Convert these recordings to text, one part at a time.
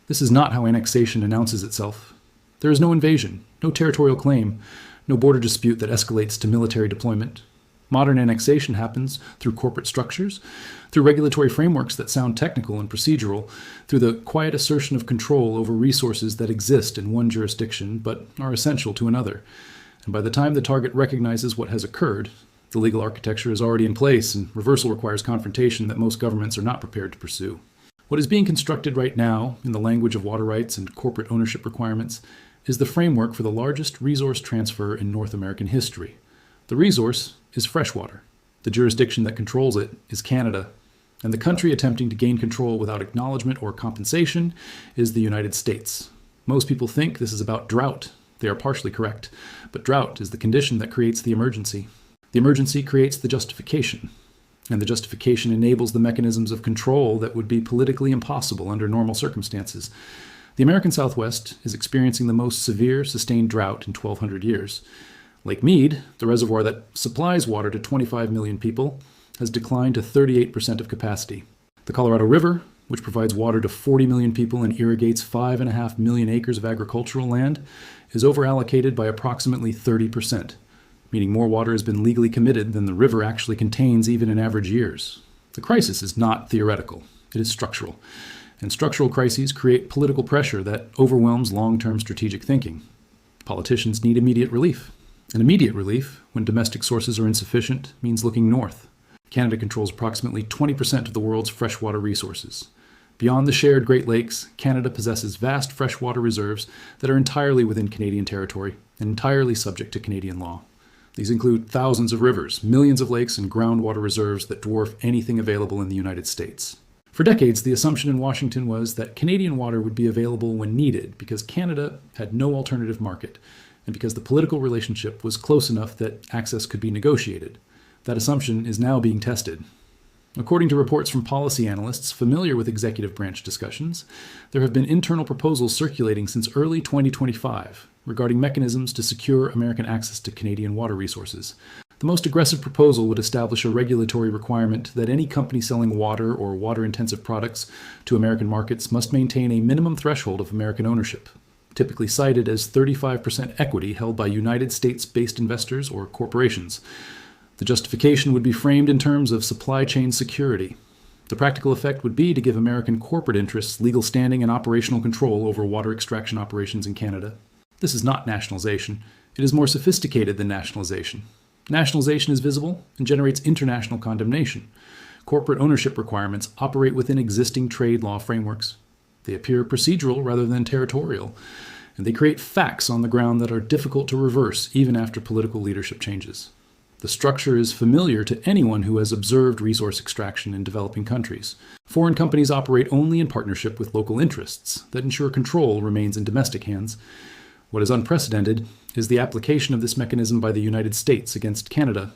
This is not how annexation announces itself. There is no invasion, no territorial claim, no border dispute that escalates to military deployment. Modern annexation happens through corporate structures, through regulatory frameworks that sound technical and procedural, through the quiet assertion of control over resources that exist in one jurisdiction but are essential to another. And by the time the target recognizes what has occurred, the legal architecture is already in place, and reversal requires confrontation that most governments are not prepared to pursue. What is being constructed right now, in the language of water rights and corporate ownership requirements, is the framework for the largest resource transfer in North American history. The resource is freshwater. The jurisdiction that controls it is Canada, and the country attempting to gain control without acknowledgement or compensation is the United States. Most people think this is about drought. They are partially correct, but drought is the condition that creates the emergency. The emergency creates the justification, and the justification enables the mechanisms of control that would be politically impossible under normal circumstances. The American Southwest is experiencing the most severe sustained drought in 1,200 years. Lake Mead, the reservoir that supplies water to 25 million people, has declined to 38% of capacity. The Colorado River, which provides water to 40 million people and irrigates 5.5 million acres of agricultural land, is overallocated by approximately 30%, meaning more water has been legally committed than the river actually contains even in average years. The crisis is not theoretical, it is structural. And structural crises create political pressure that overwhelms long-term strategic thinking. Politicians need immediate relief. And immediate relief, when domestic sources are insufficient, means looking north. Canada controls approximately 20% of the world's freshwater resources. Beyond the shared Great Lakes, Canada possesses vast freshwater reserves that are entirely within Canadian territory and entirely subject to Canadian law. These include thousands of rivers, millions of lakes, and groundwater reserves that dwarf anything available in the United States. For decades, the assumption in Washington was that Canadian water would be available when needed because Canada had no alternative market, and because the political relationship was close enough that access could be negotiated. That assumption is now being tested. According to reports from policy analysts familiar with executive branch discussions, there have been internal proposals circulating since early 2025 regarding mechanisms to secure American access to Canadian water resources. The most aggressive proposal would establish a regulatory requirement that any company selling water or water-intensive products to American markets must maintain a minimum threshold of American ownership, typically cited as 35% equity held by United States-based investors or corporations. The justification would be framed in terms of supply chain security. The practical effect would be to give American corporate interests legal standing and operational control over water extraction operations in Canada. This is not nationalization. It is more sophisticated than nationalization. Nationalization is visible and generates international condemnation. Corporate ownership requirements operate within existing trade law frameworks. They appear procedural rather than territorial, and they create facts on the ground that are difficult to reverse even after political leadership changes. The structure is familiar to anyone who has observed resource extraction in developing countries. Foreign companies operate only in partnership with local interests that ensure control remains in domestic hands. What is unprecedented is the application of this mechanism by the United States against Canada,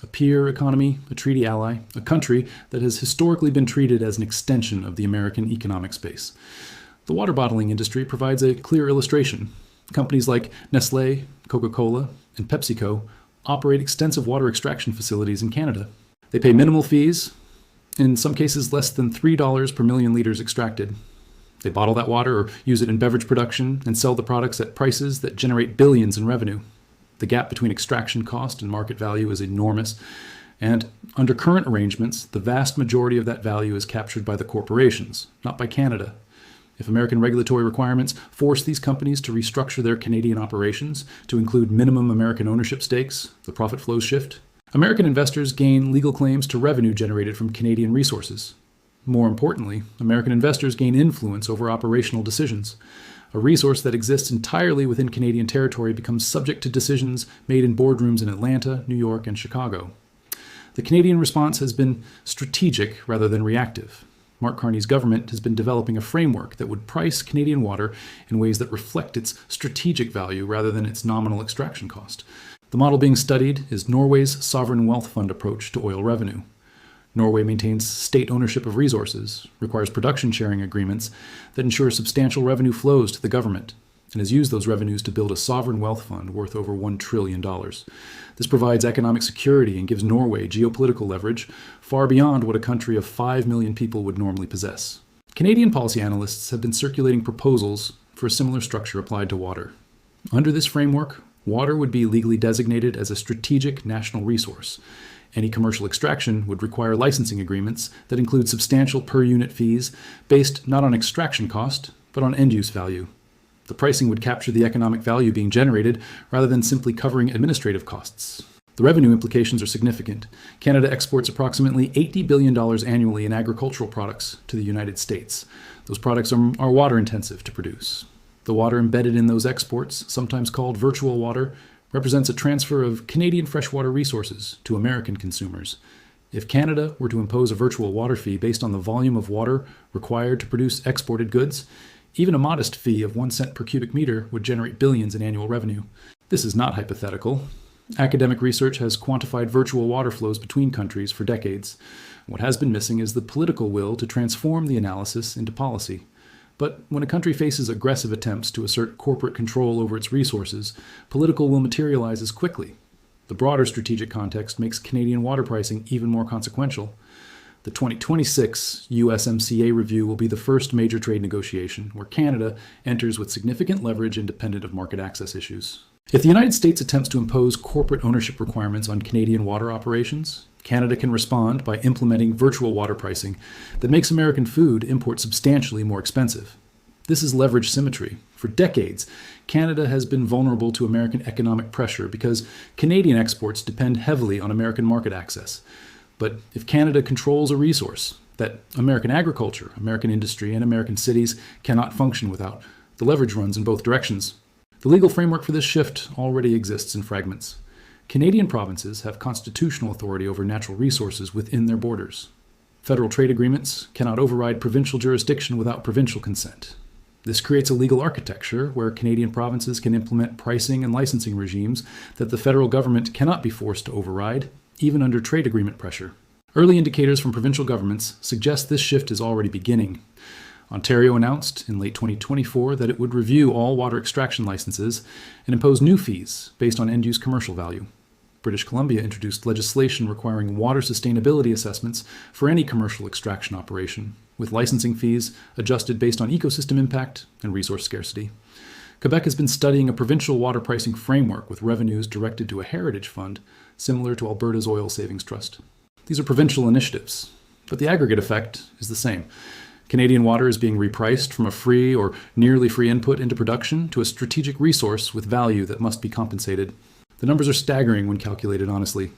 a peer economy, a treaty ally, a country that has historically been treated as an extension of the American economic space. The water bottling industry provides a clear illustration. Companies like Nestlé, Coca-Cola, and PepsiCo operate extensive water extraction facilities in Canada. They pay minimal fees, in some cases less than $3 per million liters extracted. They bottle that water or use it in beverage production and sell the products at prices that generate billions in revenue. The gap between extraction cost and market value is enormous, and under current arrangements, the vast majority of that value is captured by the corporations, not by Canada. If American regulatory requirements force these companies to restructure their Canadian operations to include minimum American ownership stakes, the profit flows shift. American investors gain legal claims to revenue generated from Canadian resources. More importantly, American investors gain influence over operational decisions. A resource that exists entirely within Canadian territory becomes subject to decisions made in boardrooms in Atlanta, New York, and Chicago. The Canadian response has been strategic rather than reactive. Mark Carney's government has been developing a framework that would price Canadian water in ways that reflect its strategic value rather than its nominal extraction cost. The model being studied is Norway's sovereign wealth fund approach to oil revenue. Norway maintains state ownership of resources, requires production sharing agreements that ensure substantial revenue flows to the government, and has used those revenues to build a sovereign wealth fund worth over $1 trillion. This provides economic security and gives Norway geopolitical leverage far beyond what a country of 5 million people would normally possess. Canadian policy analysts have been circulating proposals for a similar structure applied to water. Under this framework, water would be legally designated as a strategic national resource. Any commercial extraction would require licensing agreements that include substantial per-unit fees based not on extraction cost, but on end-use value. The pricing would capture the economic value being generated rather than simply covering administrative costs. The revenue implications are significant. Canada exports approximately $80 billion annually in agricultural products to the United States. Those products are water-intensive to produce. The water embedded in those exports, sometimes called virtual water, represents a transfer of Canadian freshwater resources to American consumers. If Canada were to impose a virtual water fee based on the volume of water required to produce exported goods, even a modest fee of 1 cent per cubic meter would generate billions in annual revenue. This is not hypothetical. Academic research has quantified virtual water flows between countries for decades. What has been missing is the political will to transform the analysis into policy. But when a country faces aggressive attempts to assert corporate control over its resources, political will materializes quickly. The broader strategic context makes Canadian water pricing even more consequential. The 2026 USMCA review will be the first major trade negotiation where Canada enters with significant leverage independent of market access issues. If the United States attempts to impose corporate ownership requirements on Canadian water operations, Canada can respond by implementing virtual water pricing that makes American food import substantially more expensive. This is leverage symmetry. For decades, Canada has been vulnerable to American economic pressure because Canadian exports depend heavily on American market access. But if Canada controls a resource that American agriculture, American industry, and American cities cannot function without, the leverage runs in both directions. The legal framework for this shift already exists in fragments. Canadian provinces have constitutional authority over natural resources within their borders. Federal trade agreements cannot override provincial jurisdiction without provincial consent. This creates a legal architecture where Canadian provinces can implement pricing and licensing regimes that the federal government cannot be forced to override, even under trade agreement pressure. Early indicators from provincial governments suggest this shift is already beginning. Ontario announced in late 2024 that it would review all water extraction licenses and impose new fees based on end-use commercial value. British Columbia introduced legislation requiring water sustainability assessments for any commercial extraction operation, with licensing fees adjusted based on ecosystem impact and resource scarcity. Quebec has been studying a provincial water pricing framework with revenues directed to a heritage fund, similar to Alberta's Oil Savings Trust. These are provincial initiatives, but the aggregate effect is the same. Canadian water is being repriced from a free or nearly free input into production to a strategic resource with value that must be compensated. The numbers are staggering when calculated honestly.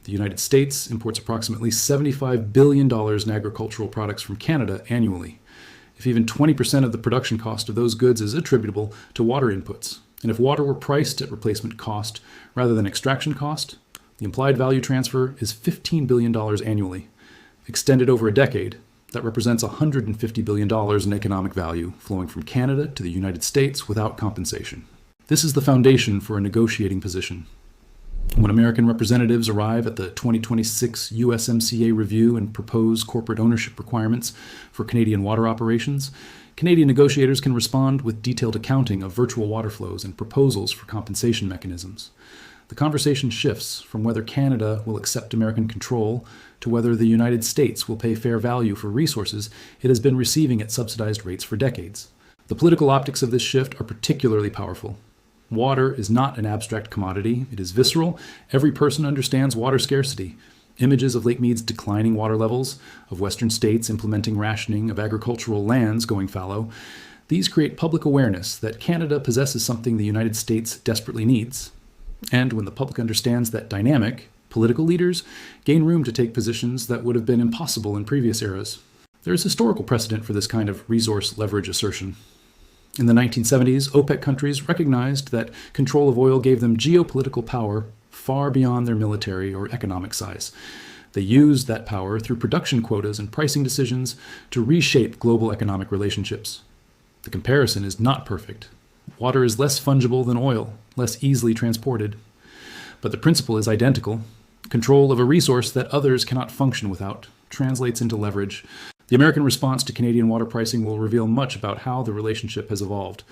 The United States imports approximately $75 billion in agricultural products from Canada annually. If even 20% of the production cost of those goods is attributable to water inputs, and if water were priced at replacement cost rather than extraction cost, the implied value transfer is $15 billion annually. Extended over a decade, that represents $150 billion in economic value flowing from Canada to the United States without compensation. This is the foundation for a negotiating position. When American representatives arrive at the 2026 USMCA review and propose corporate ownership requirements for Canadian water operations, Canadian negotiators can respond with detailed accounting of virtual water flows and proposals for compensation mechanisms. The conversation shifts from whether Canada will accept American control to whether the United States will pay fair value for resources it has been receiving at subsidized rates for decades. The political optics of this shift are particularly powerful. Water is not an abstract commodity. It is visceral. Every person understands water scarcity. Images of Lake Mead's declining water levels, of Western states implementing rationing, of agricultural lands going fallow, these create public awareness that Canada possesses something the United States desperately needs. And when the public understands that dynamic, political leaders gain room to take positions that would have been impossible in previous eras. There is historical precedent for this kind of resource leverage assertion. In the 1970s, OPEC countries recognized that control of oil gave them geopolitical power far beyond their military or economic size. They used that power through production quotas and pricing decisions to reshape global economic relationships. The comparison is not perfect. Water is less fungible than oil, less easily transported. But the principle is identical. Control of a resource that others cannot function without translates into leverage. The American response to Canadian water pricing will reveal much about how the relationship has evolved.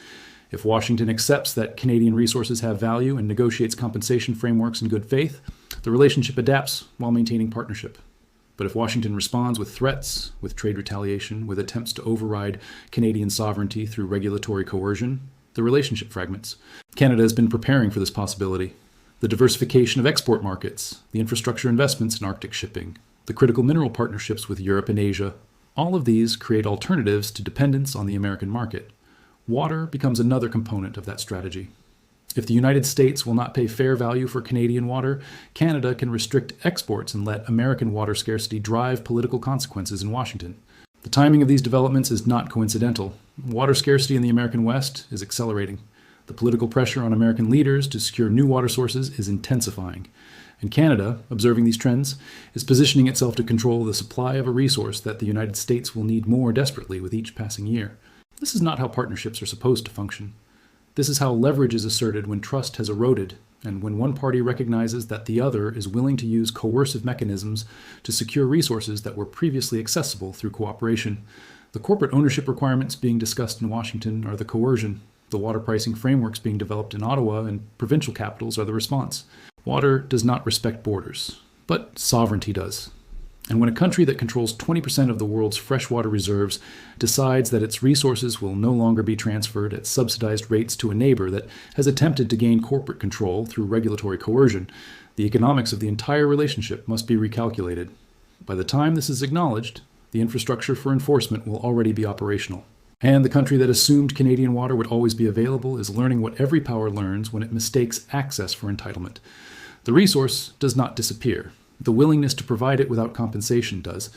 If Washington accepts that Canadian resources have value and negotiates compensation frameworks in good faith, the relationship adapts while maintaining partnership. But if Washington responds with threats, with trade retaliation, with attempts to override Canadian sovereignty through regulatory coercion, the relationship fragments. Canada has been preparing for this possibility. The diversification of export markets, the infrastructure investments in Arctic shipping, the critical mineral partnerships with Europe and Asia, all of these create alternatives to dependence on the American market. Water becomes another component of that strategy. If the United States will not pay fair value for Canadian water, Canada can restrict exports and let American water scarcity drive political consequences in Washington. The timing of these developments is not coincidental. Water scarcity in the American West is accelerating. The political pressure on American leaders to secure new water sources is intensifying. And Canada, observing these trends, is positioning itself to control the supply of a resource that the United States will need more desperately with each passing year. This is not how partnerships are supposed to function. This is how leverage is asserted when trust has eroded, and when one party recognizes that the other is willing to use coercive mechanisms to secure resources that were previously accessible through cooperation. The corporate ownership requirements being discussed in Washington are the coercion. The water pricing frameworks being developed in Ottawa and provincial capitals are the response. Water does not respect borders, but sovereignty does. And when a country that controls 20% of the world's freshwater reserves decides that its resources will no longer be transferred at subsidized rates to a neighbor that has attempted to gain corporate control through regulatory coercion, the economics of the entire relationship must be recalculated. By the time this is acknowledged, the infrastructure for enforcement will already be operational. And the country that assumed Canadian water would always be available is learning what every power learns when it mistakes access for entitlement. The resource does not disappear. The willingness to provide it without compensation does.